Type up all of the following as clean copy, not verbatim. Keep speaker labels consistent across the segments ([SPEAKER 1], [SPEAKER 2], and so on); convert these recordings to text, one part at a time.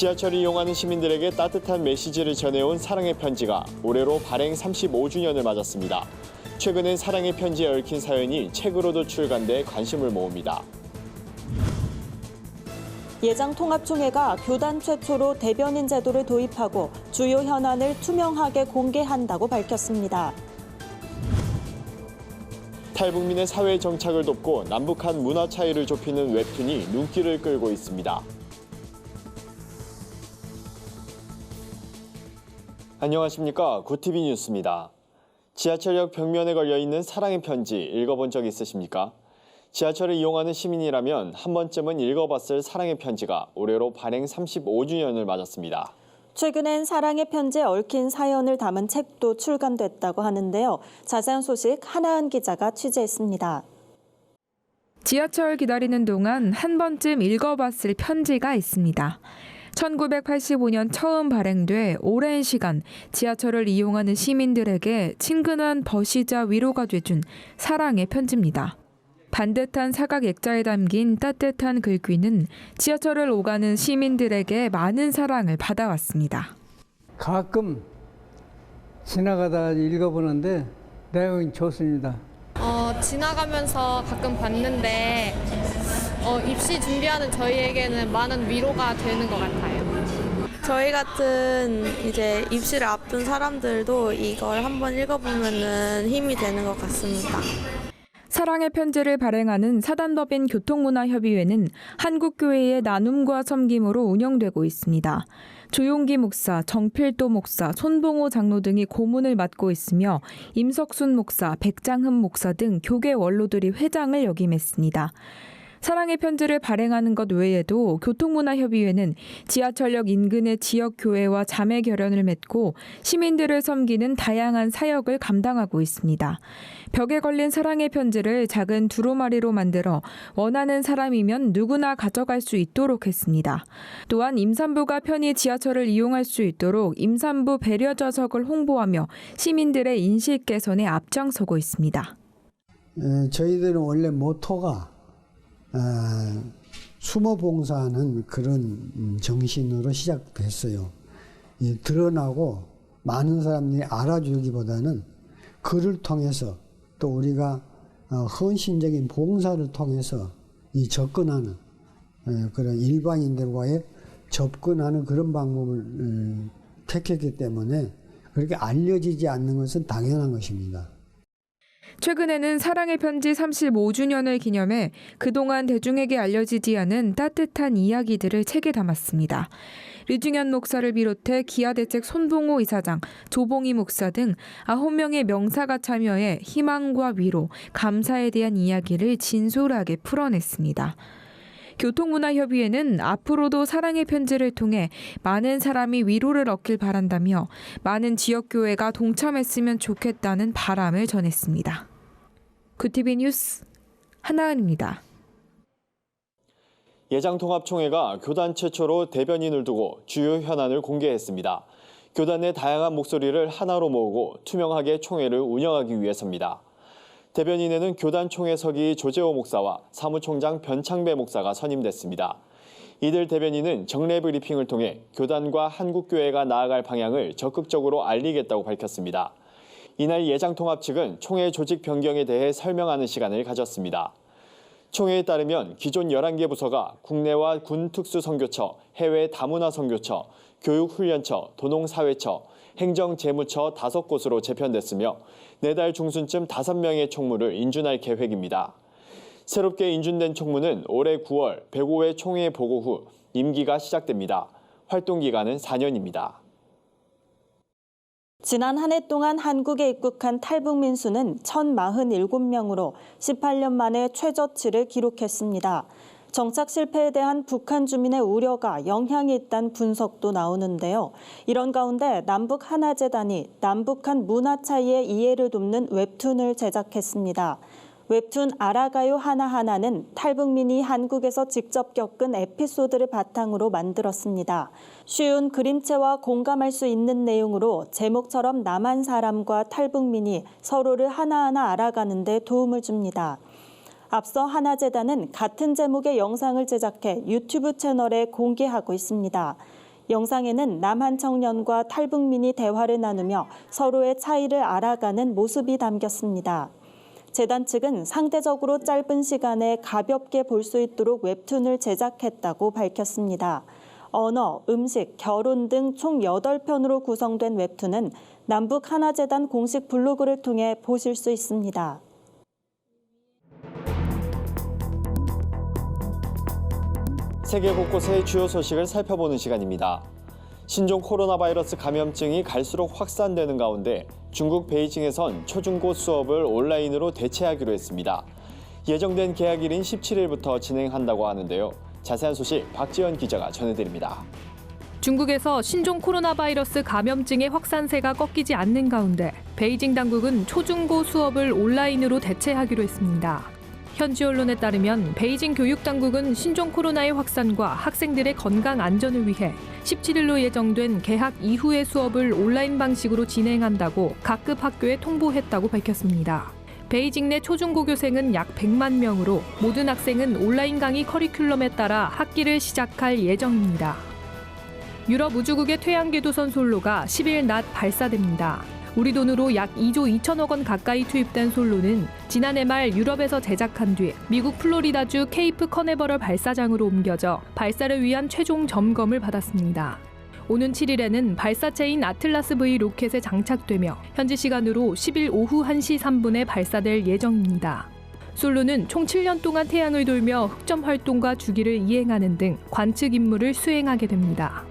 [SPEAKER 1] 지하철을 이용하는 시민들에게 따뜻한 메시지를 전해온 사랑의 편지가 올해로 발행 35주년을 맞았습니다. 최근엔 사랑의 편지에 얽힌 사연이 책으로도 출간돼 관심을 모읍니다.
[SPEAKER 2] 예장통합총회가 교단 최초로 대변인 제도를 도입하고 주요 현안을 투명하게 공개한다고 밝혔습니다.
[SPEAKER 1] 탈북민의 사회 정착을 돕고 남북한 문화 차이를 좁히는 웹툰이 눈길을 끌고 있습니다. 안녕하십니까. 구티비 뉴스입니다. 지하철역 벽면에 걸려있는 사랑의 편지 읽어본 적 있으십니까? 지하철을 이용하는 시민이라면 한 번쯤은 읽어봤을 사랑의 편지가 올해로 발행 35주년을 맞았습니다.
[SPEAKER 2] 최근엔 사랑의 편지에 얽힌 사연을 담은 책도 출간됐다고 하는데요. 자세한 소식 하나은 기자가 취재했습니다.
[SPEAKER 3] 지하철 기다리는 동안 한 번쯤 읽어봤을 편지가 있습니다. 1985년 처음 발행돼 오랜 시간 지하철을 이용하는 시민들에게 친근한 버시자 위로가 돼준 사랑의 편지입니다. 반듯한 사각 액자에 담긴 따뜻한 글귀는 지하철을 오가는 시민들에게 많은 사랑을 받아왔습니다.
[SPEAKER 4] 가끔 지나가다 읽어보는데 내용이 좋습니다.
[SPEAKER 5] 지나가면서 가끔 봤는데 입시 준비하는 저희에게는 많은 위로가 되는 것 같아요.
[SPEAKER 6] 저희 같은 이제 입시를 앞둔 사람들도 이걸 한번 읽어보면은 힘이 되는 것 같습니다.
[SPEAKER 3] 사랑의 편지를 발행하는 사단법인 교통문화협의회는 한국교회의 나눔과 섬김으로 운영되고 있습니다. 조용기 목사, 정필도 목사, 손봉호 장로 등이 고문을 맡고 있으며 임석순 목사, 백장흠 목사 등 교계 원로들이 회장을 역임했습니다. 사랑의 편지를 발행하는 것 외에도 교통문화협의회는 지하철역 인근의 지역교회와 자매 결연을 맺고 시민들을 섬기는 다양한 사역을 감당하고 있습니다. 벽에 걸린 사랑의 편지를 작은 두루마리로 만들어 원하는 사람이면 누구나 가져갈 수 있도록 했습니다. 또한 임산부가 편히 지하철을 이용할 수 있도록 임산부 배려 좌석을 홍보하며 시민들의 인식 개선에 앞장서고 있습니다.
[SPEAKER 7] 저희들은 원래 모토가 숨어 봉사하는 그런 정신으로 시작됐어요. 드러나고 많은 사람들이 알아주기보다는 글을 통해서 또 우리가 헌신적인 봉사를 통해서 접근하는 그런 일반인들과의 접근하는 그런 방법을 택했기 때문에 그렇게 알려지지 않는 것은 당연한 것입니다.
[SPEAKER 3] 최근에는 사랑의 편지 35주년을 기념해 그동안 대중에게 알려지지 않은 따뜻한 이야기들을 책에 담았습니다. 류중현 목사를 비롯해 기아대책 손봉호 이사장, 조봉희 목사 등 9명의 명사가 참여해 희망과 위로, 감사에 대한 이야기를 진솔하게 풀어냈습니다. 교통문화협의회는 앞으로도 사랑의 편지를 통해 많은 사람이 위로를 얻길 바란다며 많은 지역교회가 동참했으면 좋겠다는 바람을 전했습니다. 구티비 뉴스 하나은입니다.
[SPEAKER 1] 예장통합총회가 교단 최초로 대변인을 두고 주요 현안을 공개했습니다. 교단 내 다양한 목소리를 하나로 모으고 투명하게 총회를 운영하기 위해서입니다. 대변인에는 교단 총회서기 조재호 목사와 사무총장 변창배 목사가 선임됐습니다. 이들 대변인은 정례 브리핑을 통해 교단과 한국교회가 나아갈 방향을 적극적으로 알리겠다고 밝혔습니다. 이날 예장통합 측은 총회 조직 변경에 대해 설명하는 시간을 가졌습니다. 총회에 따르면 기존 11개 부서가 국내와 군특수선교처, 해외 다문화선교처, 교육훈련처, 도농사회처, 행정재무처 5곳으로 재편됐으며 내달 중순쯤 5명의 총무를 인준할 계획입니다. 새롭게 인준된 총무는 올해 9월 105회 총회 보고 후 임기가 시작됩니다. 활동기간은 4년입니다.
[SPEAKER 2] 지난 한 해 동안 한국에 입국한 탈북민 수는 1,047명으로 18년 만에 최저치를 기록했습니다. 정착 실패에 대한 북한 주민의 우려가 영향이 있다는 분석도 나오는데요. 이런 가운데 남북 하나재단이 남북한 문화 차이의 이해를 돕는 웹툰을 제작했습니다. 웹툰 알아가요 하나하나는 탈북민이 한국에서 직접 겪은 에피소드를 바탕으로 만들었습니다. 쉬운 그림체와 공감할 수 있는 내용으로 제목처럼 남한 사람과 탈북민이 서로를 하나하나 알아가는 데 도움을 줍니다. 앞서 하나재단은 같은 제목의 영상을 제작해 유튜브 채널에 공개하고 있습니다. 영상에는 남한 청년과 탈북민이 대화를 나누며 서로의 차이를 알아가는 모습이 담겼습니다. 재단 측은 상대적으로 짧은 시간에 가볍게 볼 수 있도록 웹툰을 제작했다고 밝혔습니다. 언어, 음식, 결혼 등 총 8편으로 구성된 웹툰은 남북 하나재단 공식 블로그를 통해 보실 수 있습니다.
[SPEAKER 1] 세계 곳곳의 주요 소식을 살펴보는 시간입니다. 신종 코로나 바이러스 감염증이 갈수록 확산되는 가운데 중국 베이징에선 초중고 수업을 온라인으로 대체하기로 했습니다. 예정된 개학일인 17일부터 진행한다고 하는데요. 자세한 소식 박지연 기자가 전해드립니다.
[SPEAKER 3] 중국에서 신종 코로나 바이러스 감염증의 확산세가 꺾이지 않는 가운데 베이징 당국은 초중고 수업을 온라인으로 대체하기로 했습니다. 현지 언론에 따르면 베이징 교육당국은 신종 코로나의 확산과 학생들의 건강 안전을 위해 17일로 예정된 개학 이후의 수업을 온라인 방식으로 진행한다고 각급 학교에 통보했다고 밝혔습니다. 베이징 내 초중고 교생은 약 100만 명으로 모든 학생은 온라인 강의 커리큘럼에 따라 학기를 시작할 예정입니다. 유럽 우주국의 태양궤도선 솔로가 10일 낮 발사됩니다. 우리 돈으로 약 2조 2천억 원 가까이 투입된 솔로는 지난해 말 유럽에서 제작한 뒤 미국 플로리다주 케이프 커네버럴 발사장으로 옮겨져 발사를 위한 최종 점검을 받았습니다. 오는 7일에는 발사체인 아틀라스 V 로켓에 장착되며 현지 시간으로 10일 오후 1시 3분에 발사될 예정입니다. 솔로는 총 7년 동안 태양을 돌며 흑점 활동과 주기를 이행하는 등 관측 임무를 수행하게 됩니다.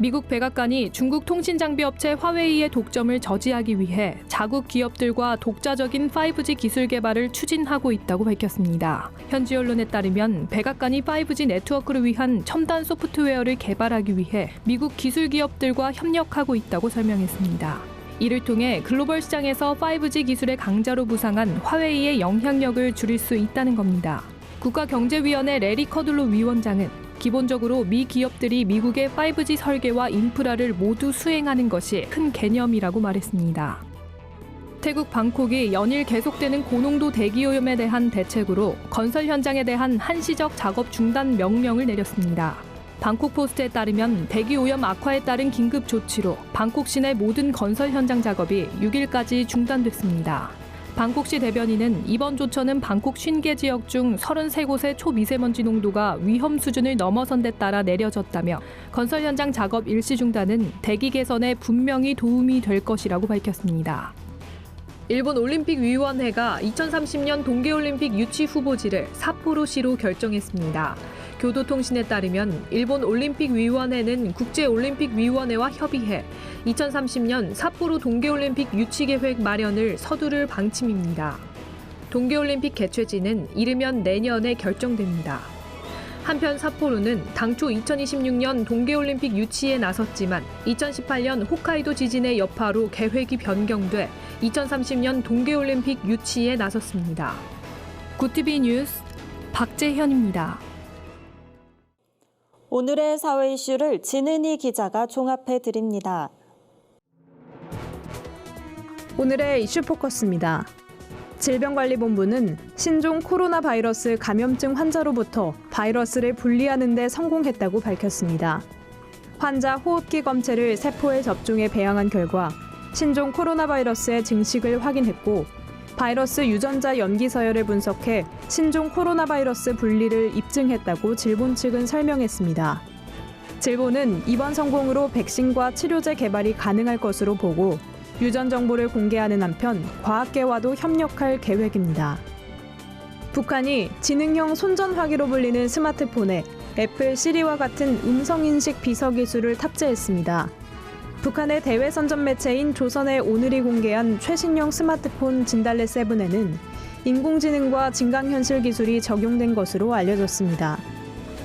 [SPEAKER 3] 미국 백악관이 중국 통신장비 업체 화웨이의 독점을 저지하기 위해 자국 기업들과 독자적인 5G 기술 개발을 추진하고 있다고 밝혔습니다. 현지 언론에 따르면 백악관이 5G 네트워크를 위한 첨단 소프트웨어를 개발하기 위해 미국 기술 기업들과 협력하고 있다고 설명했습니다. 이를 통해 글로벌 시장에서 5G 기술의 강자로 부상한 화웨이의 영향력을 줄일 수 있다는 겁니다. 국가경제위원회 레리 커둘로 위원장은 기본적으로 미 기업들이 미국의 5G 설계와 인프라를 모두 수행하는 것이 큰 개념이라고 말했습니다. 태국 방콕이 연일 계속되는 고농도 대기오염에 대한 대책으로 건설 현장에 대한 한시적 작업 중단 명령을 내렸습니다. 방콕 포스트에 따르면 대기오염 악화에 따른 긴급 조치로 방콕 시내 모든 건설 현장 작업이 6일까지 중단됐습니다. 방콕시 대변인은 이번 조처는 방콕 50개 지역 중 33곳의 초미세먼지 농도가 위험 수준을 넘어선 데 따라 내려졌다며 건설 현장 작업 일시 중단은 대기 개선에 분명히 도움이 될 것이라고 밝혔습니다. 일본 올림픽위원회가 2030년 동계올림픽 유치 후보지를 삿포로시로 결정했습니다. 교도통신에 따르면 일본 올림픽위원회는 국제올림픽위원회와 협의해 2030년 삿포로 동계올림픽 유치계획 마련을 서두를 방침입니다. 동계올림픽 개최지는 이르면 내년에 결정됩니다. 한편 삿포로는 당초 2026년 동계올림픽 유치에 나섰지만 2018년 홋카이도 지진의 여파로 계획이 변경돼 2030년 동계올림픽 유치에 나섰습니다. 구티비 뉴스 박재현입니다.
[SPEAKER 2] 오늘의 사회 이슈를 진은희 기자가 종합해 드립니다.
[SPEAKER 8] 오늘의 이슈 포커스입니다. 질병관리본부는 신종 코로나 바이러스 감염증 환자로부터 바이러스를 분리하는 데 성공했다고 밝혔습니다. 환자 호흡기 검체를 세포에 접종해 배양한 결과 신종 코로나 바이러스의 증식을 확인했고 바이러스 유전자 염기 서열을 분석해 신종 코로나 바이러스 분리를 입증했다고 질본 측은 설명했습니다. 질본은 이번 성공으로 백신과 치료제 개발이 가능할 것으로 보고 유전 정보를 공개하는 한편 과학계와도 협력할 계획입니다. 북한이 지능형 손전화기로 불리는 스마트폰에 애플 시리와 같은 음성인식 비서 기술을 탑재했습니다. 북한의 대외 선전 매체인 조선의 오늘이 공개한 최신형 스마트폰 진달래 7에는 인공지능과 증강현실 기술이 적용된 것으로 알려졌습니다.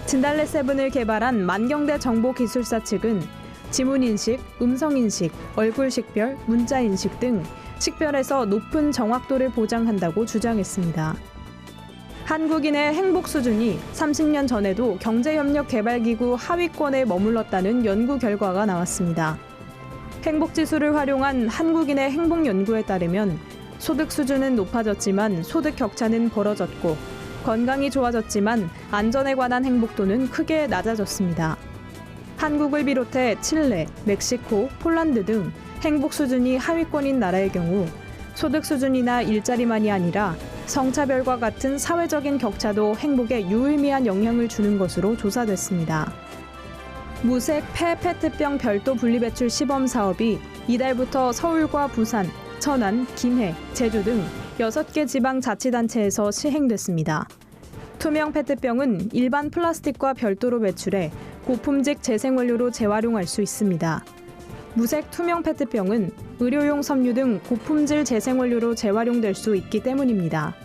[SPEAKER 8] 진달래 7을 개발한 만경대 정보기술사 측은 지문인식, 음성인식, 얼굴식별, 문자인식 등 식별에서 높은 정확도를 보장한다고 주장했습니다. 한국인의 행복 수준이 30년 전에도 경제협력개발기구 하위권에 머물렀다는 연구 결과가 나왔습니다. 행복지수를 활용한 한국인의 행복 연구에 따르면 소득 수준은 높아졌지만 소득 격차는 벌어졌고 건강이 좋아졌지만 안전에 관한 행복도는 크게 낮아졌습니다. 한국을 비롯해 칠레, 멕시코, 폴란드 등 행복 수준이 하위권인 나라의 경우 소득 수준이나 일자리만이 아니라 성차별과 같은 사회적인 격차도 행복에 유의미한 영향을 주는 것으로 조사됐습니다. 무색 폐 페트병 별도 분리배출 시범 사업이 이달부터 서울과 부산, 천안, 김해, 제주 등 6개 지방자치단체에서 시행됐습니다. 투명 페트병은 일반 플라스틱과 별도로 배출해 고품질 재생원료로 재활용할 수 있습니다. 무색 투명 페트병은 의료용 섬유 등 고품질 재생원료로 재활용될 수 있기 때문입니다.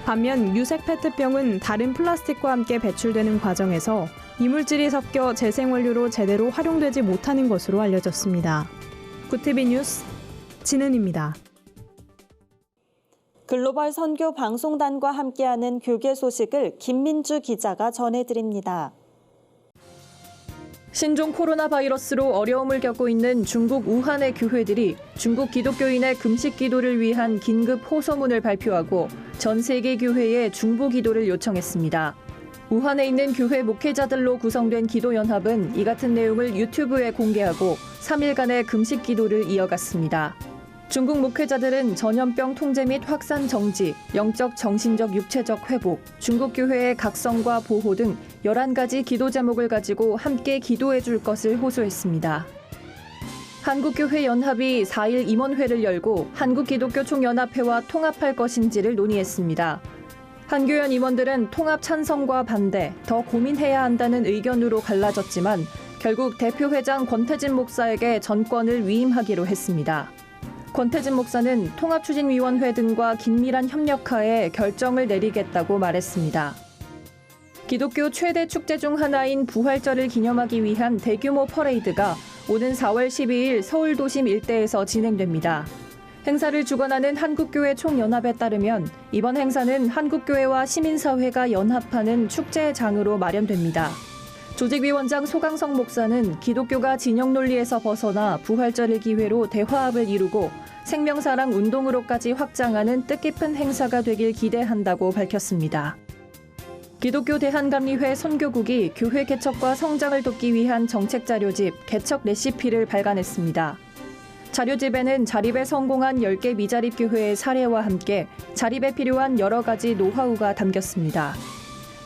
[SPEAKER 8] 반면 유색 페트병은 다른 플라스틱과 함께 배출되는 과정에서 이물질이 섞여 재생원료로 제대로 활용되지 못하는 것으로 알려졌습니다. 구티비 뉴스 진은입니다.
[SPEAKER 2] 글로벌 선교 방송단과 함께하는 교계 소식을 김민주 기자가 전해드립니다.
[SPEAKER 9] 신종 코로나 바이러스로 어려움을 겪고 있는 중국 우한의 교회들이 중국 기독교인의 금식 기도를 위한 긴급 호소문을 발표하고 전 세계 교회에 중보 기도를 요청했습니다. 우한에 있는 교회 목회자들로 구성된 기도연합은 이 같은 내용을 유튜브에 공개하고 3일간의 금식 기도를 이어갔습니다. 중국 목회자들은 전염병 통제 및 확산 정지, 영적, 정신적, 육체적 회복, 중국 교회의 각성과 보호 등 11가지 기도 제목을 가지고 함께 기도해 줄 것을 호소했습니다. 한국교회연합이 4일 임원회를 열고 한국기독교총연합회와 통합할 것인지를 논의했습니다. 한교연 임원들은 통합 찬성과 반대, 더 고민해야 한다는 의견으로 갈라졌지만 결국 대표회장 권태진 목사에게 전권을 위임하기로 했습니다. 권태진 목사는 통합추진위원회 등과 긴밀한 협력하에 결정을 내리겠다고 말했습니다. 기독교 최대 축제 중 하나인 부활절을 기념하기 위한 대규모 퍼레이드가 오는 4월 12일 서울 도심 일대에서 진행됩니다. 행사를 주관하는 한국교회 총연합에 따르면 이번 행사는 한국교회와 시민사회가 연합하는 축제의 장으로 마련됩니다. 조직위원장 소강성 목사는 기독교가 진영 논리에서 벗어나 부활절을 기회로 대화합을 이루고 생명사랑 운동으로까지 확장하는 뜻깊은 행사가 되길 기대한다고 밝혔습니다. 기독교 대한감리회 선교국이 교회 개척과 성장을 돕기 위한 정책 자료집 개척 레시피를 발간했습니다. 자료집에는 자립에 성공한 10개 미자립 교회의 사례와 함께 자립에 필요한 여러 가지 노하우가 담겼습니다.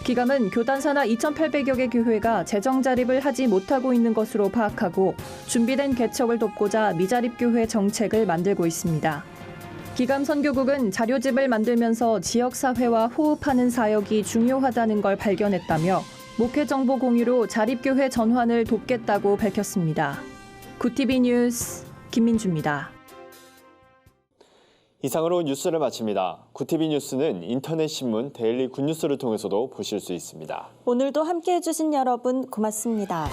[SPEAKER 9] 기감은 교단사나 2,800여 개 교회가 재정 자립을 하지 못하고 있는 것으로 파악하고 준비된 개척을 돕고자 미자립 교회 정책을 만들고 있습니다. 기감 선교국은 자료집을 만들면서 지역사회와 호흡하는 사역이 중요하다는 걸 발견했다며 목회 정보 공유로 자립교회 전환을 돕겠다고 밝혔습니다. 구티비 뉴스 김민주입니다.
[SPEAKER 1] 이상으로 뉴스를 마칩니다. 구티비 뉴스는 인터넷 신문 데일리 굿뉴스를 통해서도 보실 수 있습니다.
[SPEAKER 2] 오늘도 함께해 주신 여러분 고맙습니다.